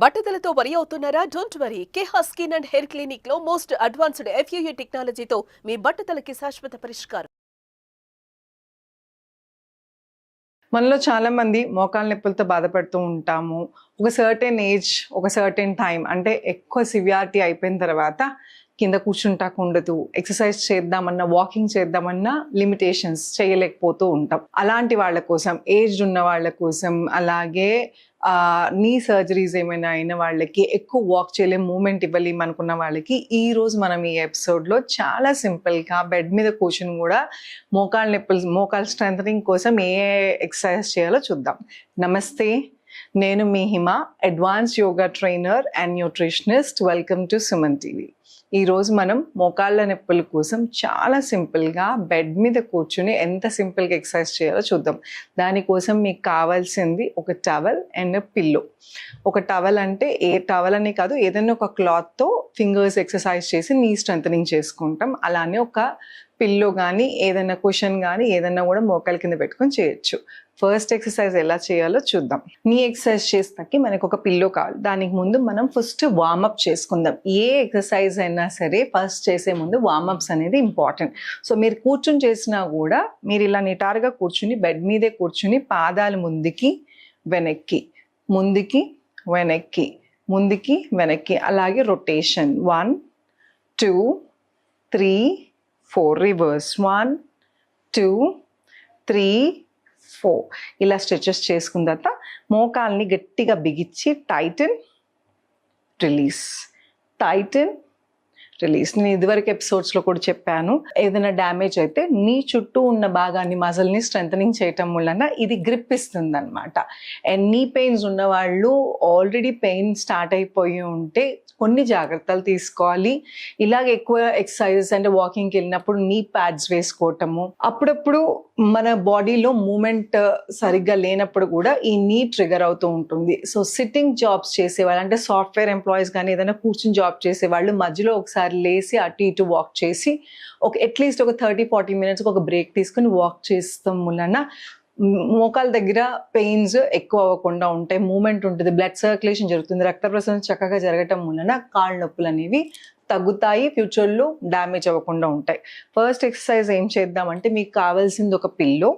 బట్టతలతో వరి అవుతున్నారా? Don't worry. Keha skin and hair clinic లో మోస్ట్ అడ్వాన్స్డ్ FUE టెక్నాలజీతో మీ బట్టతలకి శాశ్వత పరిష్కారం. మనలో చాలా మంది మోకాళ్ళ నొప్పులతో బాధపడుతూ ఉంటాము. ఒక సర్టెన్ ఏజ్, ఒక సర్టెన్ టైం అంటే ఎక్కువ సివియారిటీ అయిపోయిన తర్వాత కింద కూర్చుంటాకు ఉండదు. ఎక్సర్సైజ్ చేద్దామన్నా, వాకింగ్ చేద్దామన్నా లిమిటేషన్స్ చేయలేకపోతూ ఉంటాం. అలాంటి వాళ్ళ కోసం, ఏజ్డ్ ఉన్న వాళ్ళ కోసం, అలాగే నీ సర్జరీస్ ఏమైనా అయిన వాళ్ళకి, ఎక్కువ వాక్ చేయలేం, మూమెంట్ ఇవ్వలేం అనుకున్న వాళ్ళకి ఈ రోజు మనం ఈ ఎపిసోడ్లో చాలా సింపుల్గా బెడ్ మీద కూర్చుని కూడా మోకాళ్ళ స్ట్రెంథనింగ్ కోసం ఏ ఎక్సర్సైజ్ చేయాలో చూద్దాం. నమస్తే, నేను మీ Hima, advance yoga trainer and nutritionist. Welcome to Suman TV. ఈరోజు మనం మోకాళ్ళ నొప్పుల కోసం చాలా సింపుల్గా బెడ్ మీద కూర్చుని ఎంత సింపుల్గా ఎక్సర్సైజ్ చేయాలో చూద్దాం. దానికోసం మీకు కావాల్సింది ఒక టవల్ అండ్ పిల్లో. ఒక టవల్ అంటే ఏ టవల్ అని కాదు, ఏదైనా ఒక క్లాత్తో ఫింగర్స్ ఎక్సర్సైజ్ చేసి నీ స్ట్రెంథనింగ్ చేసుకుంటాం. అలానే ఒక పిల్లో కానీ, ఏదైనా కుషన్ కానీ, ఏదైనా కూడా మోకాల కింద పెట్టుకొని చేయొచ్చు. ఫస్ట్ ఎక్సర్సైజ్ ఎలా చేయాలో చూద్దాం. నీ ఎక్సర్సైజ్ చేస్తాకి మనకు ఒక పిల్లో కావాలి. దానికి ముందు మనం ఫస్ట్ వార్మప్ చేసుకుందాం. ఏ ఎక్సర్సైజ్ అయినా సరే ఫస్ట్ చేసే ముందు వార్మప్స్ అనేది ఇంపార్టెంట్. సో మీరు కూర్చుని చేసినా కూడా మీరు ఇలా నిటారుగా కూర్చుని బెడ్ మీదే కూర్చుని పాదాలు ముందుకి వెనక్కి, ముందుకి వెనక్కి, ముందుకి వెనక్కి, అలాగే రొటేషన్ 1 2 3 4, రివర్స్ 1 2 3 4. ఇలా స్ట్రెచెస్ చేసుకున్న తర్వాత మోకాల్ని గట్టిగా బిగించి టైటన్ రిలీజ్, టైటన్ రిలీజ్. నేను ఇదివరకు ఎపిసోడ్స్లో కూడా చెప్పాను, ఏదైనా డ్యామేజ్ అయితే నీ చుట్టూ ఉన్న భాగాన్ని, మజిల్ని స్ట్రెంథనింగ్ చేయటం వలన ఇది గ్రిప్ ఇస్తుంది అనమాట. అండ్ నీ పెయిన్స్ ఉన్న వాళ్ళు, ఆల్రెడీ పెయిన్ స్టార్ట్ అయిపోయి ఉంటే కొన్ని జాగ్రత్తలు తీసుకోవాలి. ఇలాగ ఎక్కువ ఎక్సర్సైజెస్ అంటే వాకింగ్కి వెళ్ళినప్పుడు నీ ప్యాడ్స్ వేసుకోవటము, అప్పుడప్పుడు మన బాడీలో మూమెంట్ సరిగ్గా లేనప్పుడు కూడా ఈ నీ ట్రిగర్ అవుతూ ఉంటుంది. సో సిట్టింగ్ జాబ్స్ చేసేవాళ్ళు అంటే సాఫ్ట్వేర్ ఎంప్లాయీస్ కానీ, ఏదైనా కూర్చుని జాబ్ చేసేవాళ్ళు మధ్యలో ఒకసారి లేసి అటు ఇటు వాక్ చేసి అట్లీస్ట్ ఒక 30-40 మినిట్స్కి ఒక బ్రేక్ తీసుకుని వాక్ చేస్తాం వలన మోకాల దగ్గర పెయిన్స్ ఎక్కువ అవ్వకుండా ఉంటాయి, మూమెంట్ ఉంటుంది, బ్లడ్ సర్క్యులేషన్ జరుగుతుంది, రక్త ప్రసరణ చక్కగా జరగటం వలన కాళ్ళ నొప్పులు అనేవి తగ్గుతాయి, ఫ్యూచర్లో డ్యామేజ్ అవ్వకుండా ఉంటాయి. ఫస్ట్ ఎక్సర్సైజ్ ఏం చేద్దామంటే, మీకు కావాల్సింది ఒక పిల్లో.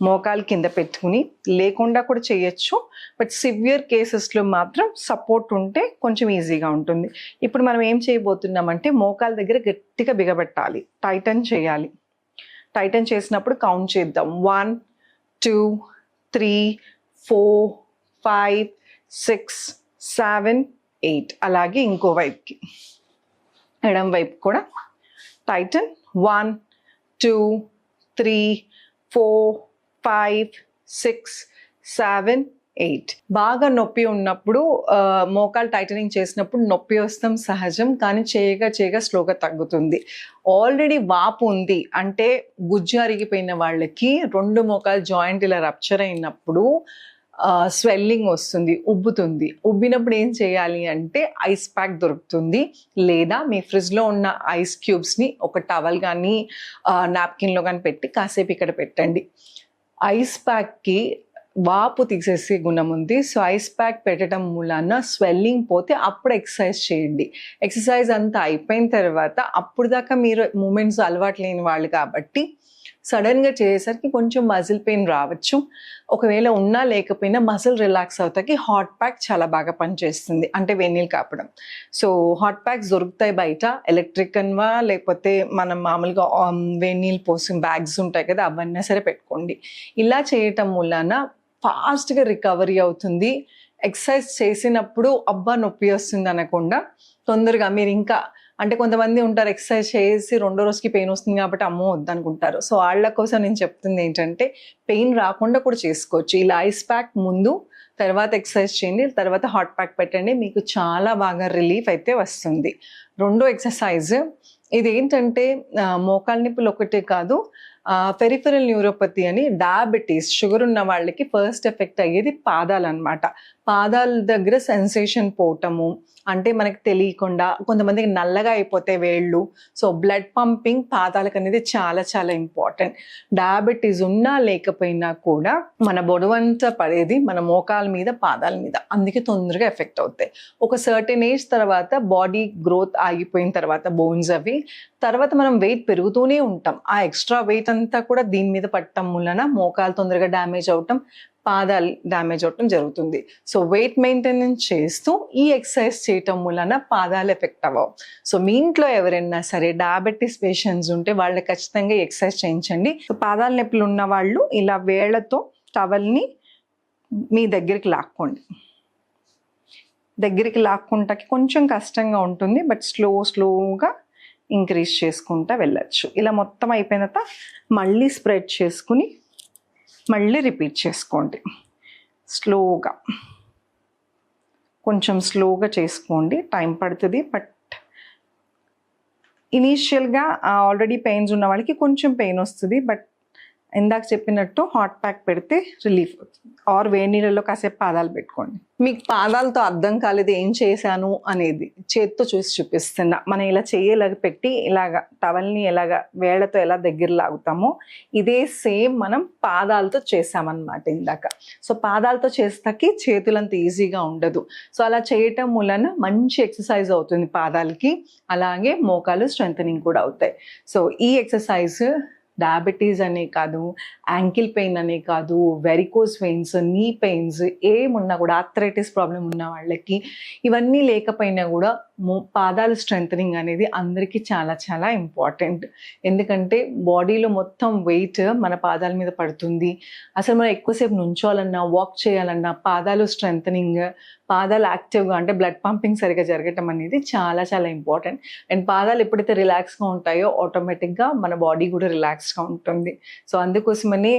మోకాలు కింద పెట్టుకుని లేకుండా కూడా చేయొచ్చు, బట్ సివియర్ కేసెస్లో మాత్రం సపోర్ట్ ఉంటే కొంచెం ఈజీగా ఉంటుంది. ఇప్పుడు మనం ఏం చేయబోతున్నామంటే, మోకాల దగ్గర గట్టిగా బిగబెట్టాలి, టైటన్ చేయాలి. టైటన్ చేసినప్పుడు కౌంట్ చేద్దాం. 1 2 3 4 5 6 7 8. అలాగే ఇంకో వైపుకి, ఎడం వైపు కూడా టైటన్ 1 2 3 4 5 6 7 8. బాగా నొప్పి ఉన్నప్పుడు మోకాలు టైటనింగ్ చేసినప్పుడు నొప్పి వస్తాం సహజం, కానీ చేయగా స్లోగా తగ్గుతుంది. ఆల్రెడీ వాపు ఉంది అంటే గుజ్జు అరిగిపోయిన వాళ్ళకి 2 మోకాలు జాయింట్ ఇలా రప్చర్ అయినప్పుడు స్వెల్లింగ్ వస్తుంది, ఉబ్బుతుంది. ఉబ్బినప్పుడు ఏం చేయాలి అంటే ఐస్ ప్యాక్ దొరుకుతుంది, లేదా మీ ఫ్రిడ్జ్లో ఉన్న ఐస్ క్యూబ్స్ని ఒక టవల్ కానీ నాప్కిన్లో కానీ పెట్టి కాసేపు ఇక్కడ పెట్టండి. ఐస్ ప్యాక్కి వాపు తీసేసే గుణం ఉంది. సో ఐస్ ప్యాక్ పెట్టడం మూలాన స్వెల్లింగ్ పోతే అప్పుడు ఎక్సర్సైజ్ చేయండి. ఎక్సర్సైజ్ అంతా అయిపోయిన తర్వాత, అప్పుడు దాకా మీరు మూమెంట్స్ అలవాటు లేని వాళ్ళు కాబట్టి సడన్గా చేసేసరికి కొంచెం మజిల్ పెయిన్ రావచ్చు. ఒకవేళ ఉన్నా లేకపోయినా మజిల్ రిలాక్స్ అవుతాకి హాట్ ప్యాక్ చాలా బాగా పనిచేస్తుంది, అంటే వేడినీళ్ళు కాపడం. సో హాట్ ప్యాక్స్ దొరుకుతాయి బయట, ఎలక్ట్రిక్ అన్వా లేకపోతే మనం మామూలుగా వేడినీళ్ళు పోసిన బ్యాగ్స్ ఉంటాయి కదా, అవన్నీ సరే పెట్టుకోండి. ఇలా చేయటం వలన ఫాస్ట్గా రికవరీ అవుతుంది. ఎక్సర్సైజ్ చేసినప్పుడు అబ్బా నొప్పి వస్తుంది అనకుండా తొందరగా మీరు ఇంకా, అంటే కొంతమంది ఉంటారు ఎక్సర్సైజ్ చేసి 2వ రోజుకి పెయిన్ వస్తుంది కాబట్టి అమ్మో వద్దనుకుంటారు. సో వాళ్ళ కోసం నేను చెప్తుంది ఏంటంటే, పెయిన్ రాకుండా కూడా చేసుకోవచ్చు. ఇలా ఐస్ ప్యాక్ ముందు, తర్వాత ఎక్సర్సైజ్ చేయండి, తర్వాత హాట్ ప్యాక్ పెట్టండి, మీకు చాలా బాగా రిలీఫ్ అయితే వస్తుంది. 2వ ఎక్సర్సైజ్ ఇది ఏంటంటే, మోకాళ్ళ నొప్పులు ఒకటే కాదు, పెరిఫెరల్ న్యూరోపతి అని డయాబెటీస్, షుగర్ ఉన్న వాళ్ళకి ఫస్ట్ ఎఫెక్ట్ అయ్యేది పాదాలు అనమాట. పాదాల దగ్గర సెన్సేషన్ పోవటము, అంటే మనకి తెలియకుండా కొంతమందికి నల్లగా అయిపోతే వేళ్ళు. సో బ్లడ్ పంపింగ్ పాదాలకు అనేది చాలా చాలా ఇంపార్టెంట్. డయాబెటీస్ ఉన్నా లేకపోయినా కూడా మన బొడవంతా పడేది మన మోకాల మీద, పాదాల మీద, అందుకే తొందరగా ఎఫెక్ట్ అవుతాయి. ఒక సర్టెన్ ఏజ్ తర్వాత బాడీ గ్రోత్ ఆగిపోయిన తర్వాత బోన్స్ అవి తర్వాత మనం వెయిట్ పెరుగుతూనే ఉంటాం. ఆ ఎక్స్ట్రా వెయిట్ అంతా కూడా దీని మీద పట్టడం వలన మోకాలు తొందరగా డ్యామేజ్ అవటం, పాదాలు డ్యామేజ్ అవటం జరుగుతుంది. సో వెయిట్ మెయింటెనెన్స్ చేస్తూ ఈ ఎక్సర్సైజ్ చేయటం వలన పాదాలు ఎఫెక్ట్ అవ్వవు. సో మీ ఇంట్లో ఎవరైనా సరే డయాబెటీస్ పేషెంట్స్ ఉంటే వాళ్ళకి ఖచ్చితంగా ఎక్సర్సైజ్ చేయించండి. సో పాదాల నొప్పులు ఉన్న వాళ్ళు ఇలా వేళ్లతో టవల్ని మీ దగ్గరికి లాక్కోండి. దగ్గరికి లాక్కుంటాకి కొంచెం కష్టంగా ఉంటుంది, బట్ స్లోగా ఇంక్రీజ్ చేసుకుంటా వెళ్ళచ్చు. ఇలా మొత్తం అయిపోయిన తర్వాత మళ్ళీ స్ప్రెడ్ చేసుకుని మళ్ళీ రిపీట్ చేసుకోండి. స్లోగా, కొంచెం స్లోగా చేసుకోండి, టైం పడుతుంది. బట్ ఇనీషియల్గా ఆల్రెడీ పెయిన్స్ ఉన్న వాళ్ళకి కొంచెం పెయిన్ వస్తుంది, బట్ ఇందాక చెప్పినట్టు హాట్ ప్యాక్ పెడితే రిలీఫ్ అవుతుంది. ఆర్ వేడి నీళ్ళలో కాసేపు పాదాలు పెట్టుకోండి. మీకు పాదాలతో అర్థం కాలేదు ఏం చేశాను అనేది, చేత్తో చూసి చూపిస్తున్నా. మనం ఇలా చేయలాగ పెట్టి ఇలాగ టవల్ని ఎలాగ వేళ్లతో ఎలా దగ్గర లాగుతామో ఇదే సేమ్ మనం పాదాలతో చేసామన్నమాట ఇందాక. సో పాదాలతో చేస్తాకి చేతులంత ఈజీగా ఉండదు. సో అలా చేయటం వలన మంచి ఎక్సర్సైజ్ అవుతుంది పాదాలకి, అలాగే మోకాలు స్ట్రెంథనింగ్ కూడా అవుతాయి. సో ఈ ఎక్సర్సైజ్ డయాబెటీస్ అనే కాదు, యాంకిల్ పెయిన్ అనే కాదు, వెరికోస్ వెయిన్స్, నీ పెయిన్స్ ఏమున్నా కూడా, ఆర్థరైటిస్ ప్రాబ్లం ఉన్న వాళ్ళకి, ఇవన్నీ లేకపోయినా కూడా పాదాల స్ట్రెంథనింగ్ అనేది అందరికీ చాలా చాలా ఇంపార్టెంట్. ఎందుకంటే బాడీలో మొత్తం వెయిట్ మన పాదాల మీద పడుతుంది. అసలు మనం ఎక్కువసేపు నుంచోవాలన్నా, వాక్ చేయాలన్నా పాదాలు స్ట్రెంథనింగ్, పాదాలు యాక్టివ్గా అంటే బ్లడ్ పంపింగ్ సరిగా జరగటం అనేది చాలా చాలా ఇంపార్టెంట్. అండ్ పాదాలు ఎప్పుడైతే రిలాక్స్గా ఉంటాయో ఆటోమేటిక్గా మన బాడీ కూడా రిలాక్స్గా ఉంటుంది. సో అందుకోసమని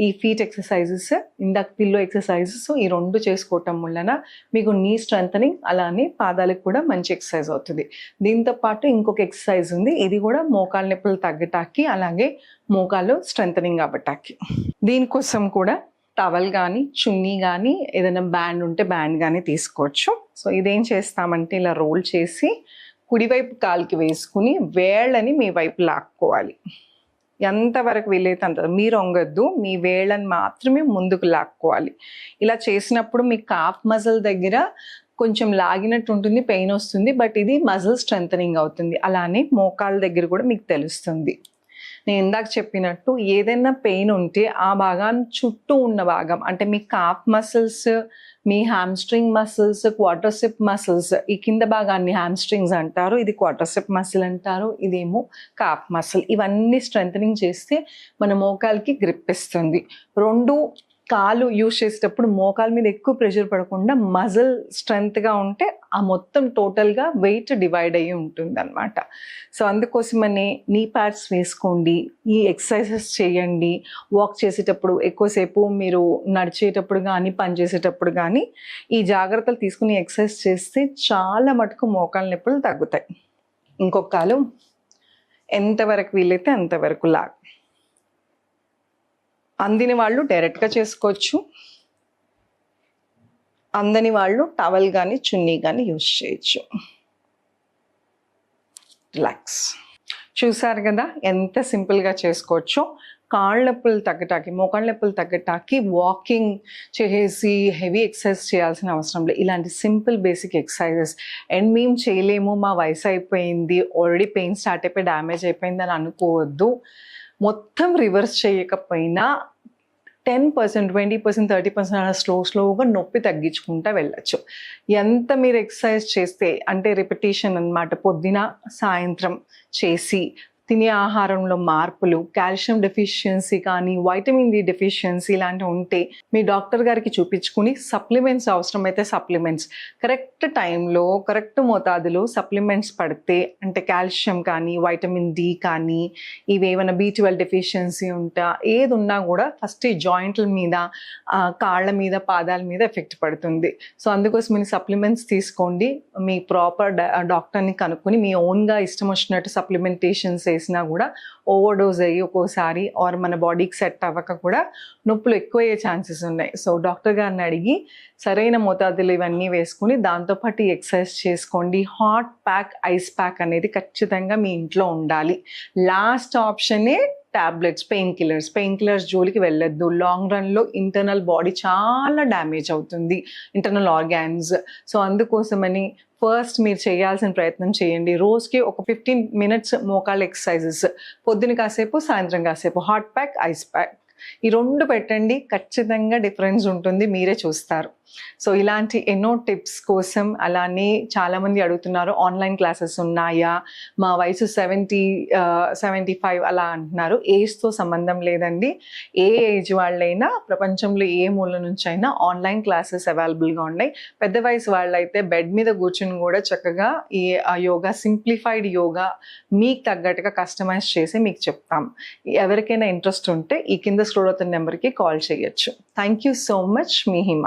ఈ ఫీట్ ఎక్సర్సైజెస్, ఇందాక పిల్లో ఎక్సర్సైజెస్, ఈ రెండు చేసుకోవటం వలన మీకు నీ స్ట్రెంథనింగ్ అలానే పాదాలకు కూడా మంచి ఎక్సర్సైజ్ అవుతుంది. దీంతో పాటు ఇంకొక ఎక్సర్సైజ్ ఉంది, ఇది కూడా మోకాలు నొప్పులు తగ్గటానికి అలాగే మోకాలు స్ట్రెంథనింగ్ అవ్వటానికి. దీనికోసం కూడా టవల్ కానీ, చున్నీ కానీ, ఏదైనా బ్యాండ్ ఉంటే బ్యాండ్ కానీ తీసుకోవచ్చు. సో ఇదేం చేస్తామంటే ఇలా రోల్ చేసి కుడివైపు కాలుకి వేసుకుని వేళ్ళని మీ వైపు లాక్కోవాలి. ఎంతవరకు వీలైతే అంత, మీరు వంగద్దు, మీ వేళ్ళని మాత్రమే ముందుకు లాక్కోవాలి. ఇలా చేసినప్పుడు మీ కాఫ్ మజిల్ దగ్గర కొంచెం లాగినట్టు ఉంటుంది, పెయిన్ వస్తుంది, బట్ ఇది మజిల్ స్ట్రెంథనింగ్ అవుతుంది. అలానే మోకాళ్ళ దగ్గర కూడా మీకు తెలుస్తుంది. నేను ఇందాక చెప్పినట్టు ఏదైనా పెయిన్ ఉంటే ఆ భాగాన్ని చుట్టూ ఉన్న భాగం అంటే మీ కాఫ్ మసిల్స్, మీ హ్యామ్స్ట్రింగ్ మసిల్స్, క్వాడ్రిసెప్ మసిల్స్, ఈ కింద భాగాన్ని హ్యామ్స్ట్రింగ్స్ అంటారు, ఇది క్వాడ్రిసెప్ మసిల్ అంటారు, ఇదేమో కాఫ్ మసిల్. ఇవన్నీ స్ట్రెంథనింగ్ చేస్తే మన మోకాలకి గ్రిప్ ఇస్తుంది. రెండు కాలు యూజ్ చేసేటప్పుడు మోకాల మీద ఎక్కువ ప్రెషర్ పడకుండా మజిల్ స్ట్రెంగ్త్గా ఉంటే ఆ మొత్తం టోటల్గా వెయిట్ డివైడ్ అయ్యి ఉంటుంది అనమాట. సో అందుకోసమని నీ ప్యాడ్స్ వేసుకోండి, ఈ ఎక్సర్సైజెస్ చేయండి. వాక్ చేసేటప్పుడు ఎక్కువసేపు మీరు నడిచేటప్పుడు కానీ పని చేసేటప్పుడు కానీ ఈ జాగ్రత్తలు తీసుకుని ఎక్సర్సైజ్ చేస్తే చాలా మటుకు మోకాల నొప్పులు తగ్గుతాయి. ఇంకొక కాలు ఎంతవరకు వీలైతే అంతవరకు లాగ్. అందిని వాళ్ళు డైరెక్ట్గా చేసుకోవచ్చు, అందని వాళ్ళు టవల్ కానీ చున్నీ కానీ యూజ్ చేయొచ్చు. రిలాక్స్. చూసారు కదా ఎంత సింపుల్గా చేసుకోవచ్చో. కాళ్ళ నొప్పులు తగ్గటానికి, మోకాళ్ళ నొప్పులు తగ్గటానికి వాకింగ్ చేసి హెవీ ఎక్సర్సైజ్ చేయాల్సిన అవసరం లేదు. ఇలాంటి సింపుల్ బేసిక్ ఎక్సర్సైజెస్. అండ్ మేము చేయలేము, మా వయసు అయిపోయింది, ఆల్రెడీ పెయిన్ స్టార్ట్ అయిపోయి డ్యామేజ్ అయిపోయింది అని అనుకోవద్దు. మొత్తం రివర్స్ చేయకపోయినా 10%, 20%, 30% అలా స్లోగా నొప్పి తగ్గించుకుంటూ వెళ్ళచ్చు. ఎంత మీరు ఎక్సర్సైజ్ చేస్తే అంటే రిపిటేషన్ అన్నమాట, పొద్దున సాయంత్రం చేసి తినే ఆహారంలో మార్పులు, కాల్షియం డెఫిషియన్సీ కానీ వైటమిన్ డి డెఫిషియన్సీ ఇలాంటివి ఉంటే మీ డాక్టర్ గారికి చూపించుకుని సప్లిమెంట్స్ అవసరమైతే సప్లిమెంట్స్ కరెక్ట్ టైంలో కరెక్ట్ మోతాదులో సప్లిమెంట్స్ పడితే, అంటే కాల్షియం కానీ వైటమిన్ డి కానీ ఇవేమైనా B12 డెఫిషియన్సీ ఉంటా ఏది ఉన్నా కూడా ఫస్ట్ ఈ జాయింట్ల మీద, కాళ్ళ మీద, పాదాల మీద ఎఫెక్ట్ పడుతుంది. సో అందుకోసం మీరు సప్లిమెంట్స్ తీసుకోండి, మీ ప్రాపర్ డాక్టర్ని కనుక్కొని మీ ఓన్గా ఇష్టం వచ్చినట్టు సప్లిమెంటేషన్స్ చేసినా కూడా ఓవర్డోస్ అయ్యి ఒక్కోసారి ఆర్ మన బాడీకి సెట్ అవ్వక కూడా నొప్పులు ఎక్కువ అయ్యే ఛాన్సెస్ ఉన్నాయి. సో డాక్టర్ గారిని అడిగి సరైన మోతాదులు ఇవన్నీ వేసుకుని దాంతోపాటు ఎక్సర్సైజ్ చేసుకోండి. హాట్ ప్యాక్, ఐస్ ప్యాక్ అనేది ఖచ్చితంగా మీ ఇంట్లో ఉండాలి. లాస్ట్ ఆప్షనే టాబ్లెట్స్, పెయిన్ కిల్లర్స్ జోలికి వెళ్ళొద్దు. లాంగ్ రన్లో ఇంటర్నల్ బాడీ చాలా డ్యామేజ్ అవుతుంది, ఇంటర్నల్ ఆర్గాన్స్. సో అందుకోసమని ఫస్ట్ మీరు చేయాల్సిన ప్రయత్నం చేయండి. రోజుకి ఒక 15 minutes మోకాళ్ళ ఎక్సర్సైజెస్, పొద్దున కాసేపు సాయంత్రం కాసేపు, హాట్ ప్యాక్, ఐస్ ప్యాక్, ఈ 2 పెట్టండి. ఖచ్చితంగా డిఫరెన్స్ ఉంటుంది, మీరే చూస్తారు. సో ఇలాంటి ఎన్నో టిప్స్ కోసం, అలానే చాలామంది అడుగుతున్నారు ఆన్లైన్ క్లాసెస్ ఉన్నాయా, మా వయసు 70-75 అలా అంటున్నారు. ఏజ్తో సంబంధం లేదండి. ఏ ఏజ్ వాళ్ళైనా ప్రపంచంలో ఏ మూల నుంచి అయినా ఆన్లైన్ క్లాసెస్ అవైలబుల్గా ఉన్నాయి. పెద్ద వయసు వాళ్ళైతే బెడ్ మీద కూర్చుని కూడా చక్కగా ఈ యోగా, సింప్లిఫైడ్ యోగా మీకు తగ్గట్టుగా కస్టమైజ్ చేసి మీకు చెప్తాం. ఎవరికైనా ఇంట్రెస్ట్ ఉంటే ఈ కింద స్క్రోల్ అవుతున్న నెంబర్కి కాల్ చేయొచ్చు. Thank you so much. Me Hima.